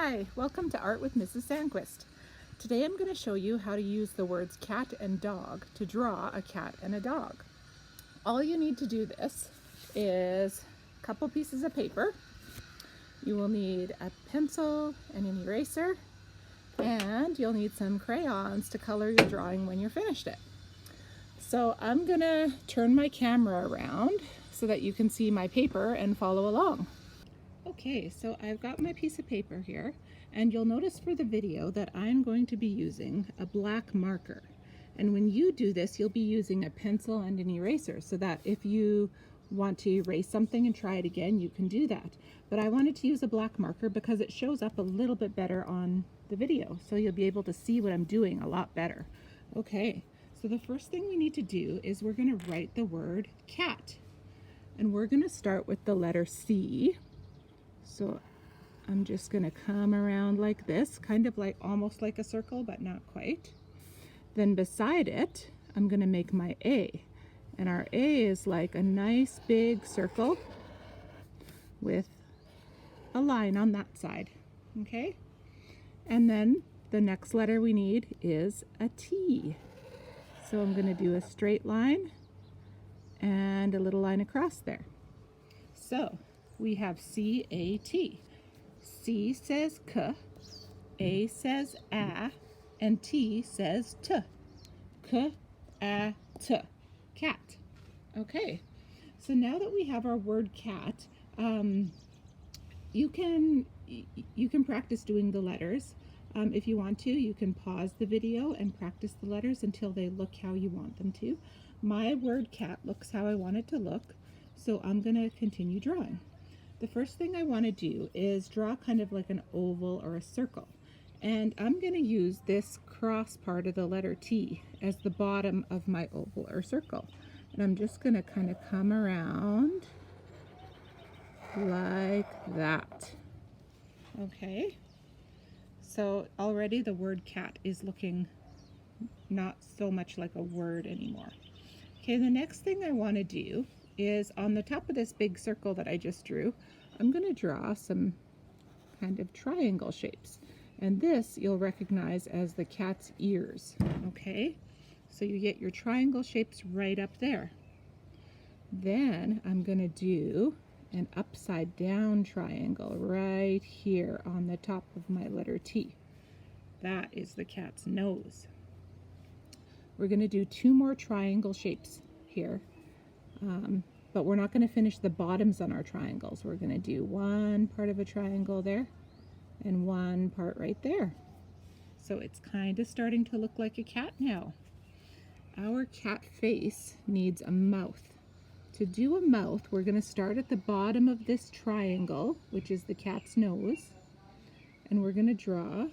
Hi, welcome to Art with Mrs. Sandquist. Today I'm going to show you how to use the words cat and dog to draw a cat and a dog. All you need to do this is a couple pieces of paper. You will need a pencil and an eraser, and you'll need some crayons to color your drawing when you're finished it. So I'm going to turn my camera around so that you can see my paper and follow along. Okay, so I've got my piece of paper here, and you'll notice for the video that I'm going to be using a black marker. And when you do this, you'll be using a pencil and an eraser so that if you want to erase something and try it again, you can do that. But I wanted to use a black marker because it shows up a little bit better on the video, so you'll be able to see what I'm doing a lot better. Okay, so the first thing we need to do is we're going to write the word cat. And we're going to start with the letter C. So I'm just going to come around like this, kind of like almost like a circle, but not quite. Then beside it, I'm going to make my A. And our A is like a nice big circle with a line on that side. Okay? And then the next letter we need is a T. So I'm going to do a straight line and a little line across there. So we have C-A-T. C says K, A says A, and T says T. K-A-T. Cat. Okay, so now that we have our word cat, you can practice doing the letters. If you want to, you can pause the video and practice the letters until they look how you want them to. My word cat looks how I want it to look, so I'm going to continue drawing. The first thing I want to do is draw kind of like an oval or a circle. And I'm going to use this cross part of the letter T as the bottom of my oval or circle. And I'm just going to kind of come around like that. Okay. So already the word cat is looking not so much like a word anymore. Okay, the next thing I want to do is on the top of this big circle that I just drew, I'm going to draw some kind of triangle shapes. And this you'll recognize as the cat's ears. Okay, so you get your triangle shapes right up there. Then I'm going to do an upside down triangle right here on the top of my letter T. That is the cat's nose. We're going to do two more triangle shapes here. But we're not going to finish the bottoms on our triangles. We're going to do one part of a triangle there and one part right there. So it's kind of starting to look like a cat now. Our cat face needs a mouth. To do a mouth, we're going to start at the bottom of this triangle, which is the cat's nose, and we're going to draw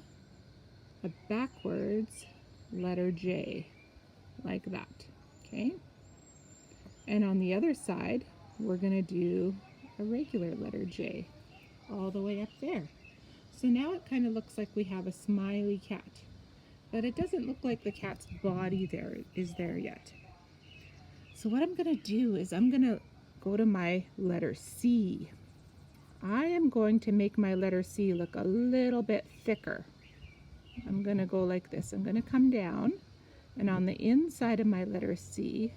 a backwards letter J, like that. Okay? And on the other side, we're going to do a regular letter J all the way up there. So now it kind of looks like we have a smiley cat, but it doesn't look like the cat's body is there yet. So what I'm going to do is I'm going to go to my letter C. I am going to make my letter C look a little bit thicker. I'm going to go like this. I'm going to come down, and on the inside of my letter C,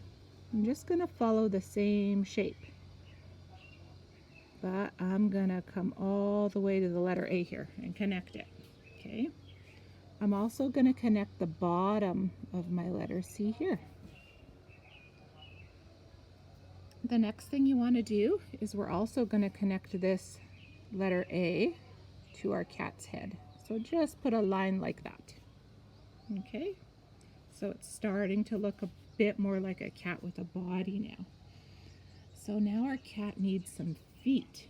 I'm just going to follow the same shape, but I'm going to come all the way to the letter A here and connect it. Okay. I'm also going to connect the bottom of my letter C here. The next thing you want to do is we're also going to connect this letter A to our cat's head. So just put a line like that. Okay. So it's starting to look a bit more like a cat with a body now. So now our cat needs some feet.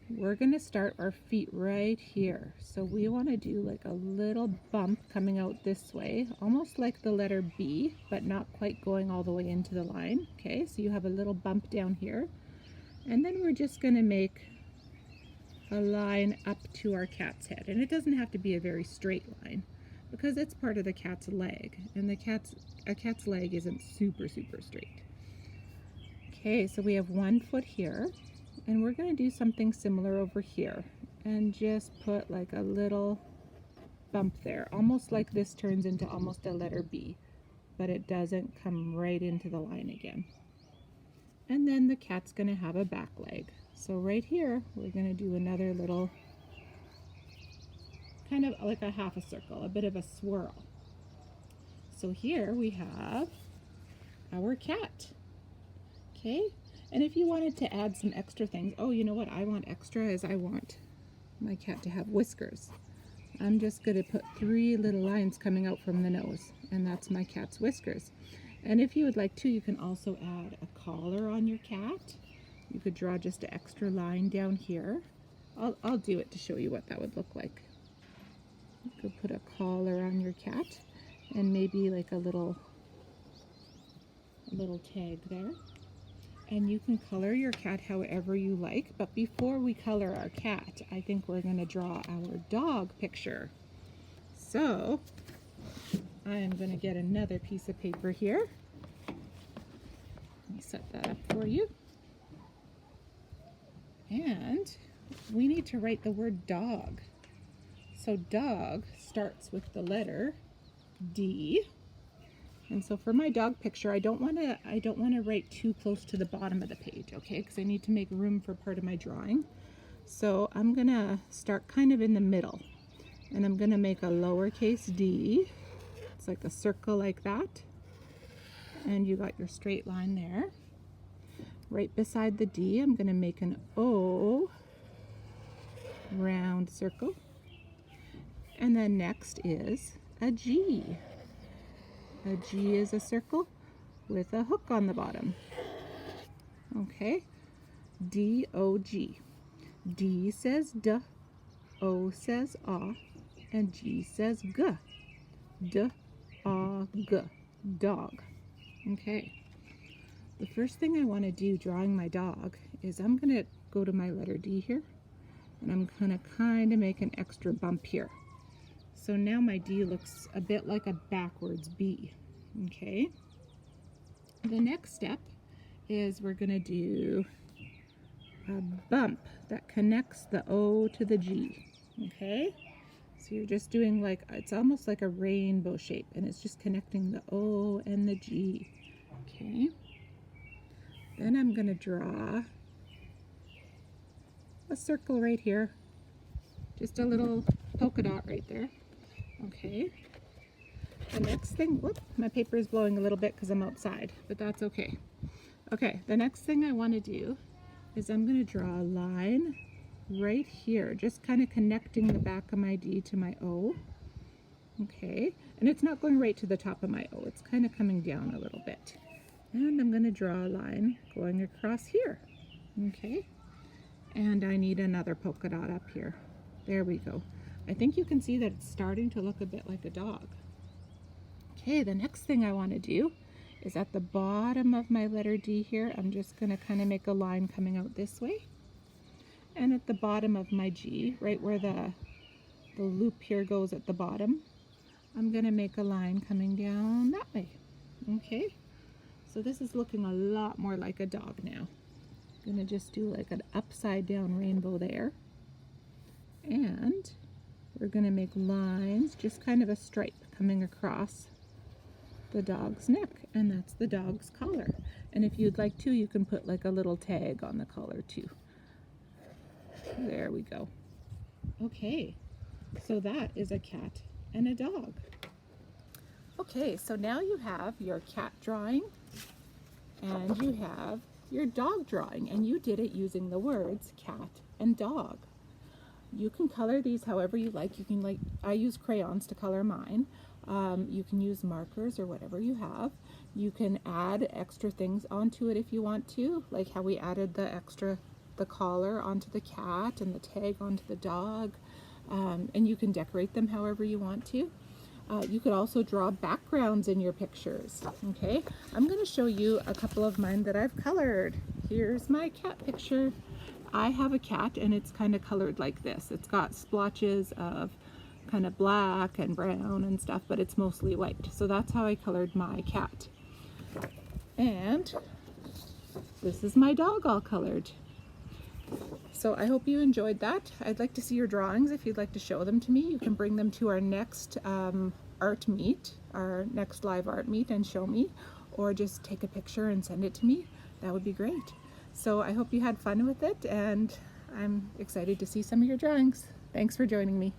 We're going to start our feet right here. So we want to do like a little bump coming out this way, almost like the letter B, but not quite going all the way into the line. Okay, so you have a little bump down here. And then we're just going to make a line up to our cat's head. And it doesn't have to be a very straight line, because it's part of the cat's leg, and a cat's leg isn't super straight. Okay, so we have 1 foot here, and we're going to do something similar over here. and just put like a little bump there, almost like this turns into almost a letter B, but it doesn't come right into the line again. And then the cat's going to have a back leg. So right here, we're going to do another little, kind of like a half a circle, a bit of a swirl. So here we have our cat. Okay, and if you wanted to add some extra things, oh, you know what I want extra is I want my cat to have whiskers. I'm just going to put 3 little lines coming out from the nose, and that's my cat's whiskers. And if you would like to, you can also add a collar on your cat. You could draw just an extra line down here. I'll do it to show you what that would look like. You could put a collar on your cat and maybe like a little tag there. And you can color your cat however you like, but before we color our cat, I think we're going to draw our dog picture. So I'm going to get another piece of paper here. Let me set that up for you. And we need to write the word dog. So dog starts with the letter D. And so for my dog picture, I don't want to write too close to the bottom of the page, okay? Because I need to make room for part of my drawing. So I'm going to start kind of in the middle. And I'm going to make a lowercase d. It's like a circle like that. And you got your straight line there. Right beside the D, I'm going to make an O round circle. And then next is a G. A G is a circle with a hook on the bottom. Okay, D-O-G. D says D, O says ah, and G says G. D-A-G, dog. Okay, the first thing I want to do drawing my dog is I'm going to go to my letter D here, and I'm going to kind of make an extra bump here. So now my D looks a bit like a backwards B, okay? The next step is we're gonna do a bump that connects the O to the G, okay? So you're just doing like, it's almost like a rainbow shape, and it's just connecting the O and the G, okay? Then I'm gonna draw a circle right here, just a little polka dot right there. Okay, the next thing, whoop, my paper is blowing a little bit because I'm outside, but that's okay. Okay, the next thing I want to do is I'm going to draw a line right here, just kind of connecting the back of my D to my O. Okay, and it's not going right to the top of my O, it's kind of coming down a little bit. And I'm going to draw a line going across here. Okay, and I need another polka dot up here. There we go. I think you can see that it's starting to look a bit like a dog. Okay, the next thing I want to do is at the bottom of my letter D here, I'm just going to kind of make a line coming out this way. And at the bottom of my G, right where the loop here goes at the bottom, I'm going to make a line coming down that way. Okay, so this is looking a lot more like a dog now. I'm going to just do like an upside down rainbow there. And we're going to make lines, just kind of a stripe coming across the dog's neck, and that's the dog's collar. And if you'd like to, you can put like a little tag on the collar too. There we go. Okay, so that is a cat and a dog. Okay, so now you have your cat drawing and you have your dog drawing, and you did it using the words cat and dog. You can color these however you like. You can, I use crayons to color mine. You can use markers or whatever you have. You can add extra things onto it if you want to, like how we added the collar onto the cat and the tag onto the dog. And you can decorate them however you want to. You could also draw backgrounds in your pictures. Okay, I'm going to show you a couple of mine that I've colored. Here's my cat picture. I have a cat and it's kind of colored like this. It's got splotches of kind of black and brown and stuff, but it's mostly white. So that's how I colored my cat. And this is my dog all colored. So I hope you enjoyed that. I'd like to see your drawings. If you'd like to show them to me, you can bring them to our next art meet, our next live art meet, and show me, or just take a picture and send it to me. That would be great. So I hope you had fun with it, and I'm excited to see some of your drawings. Thanks for joining me.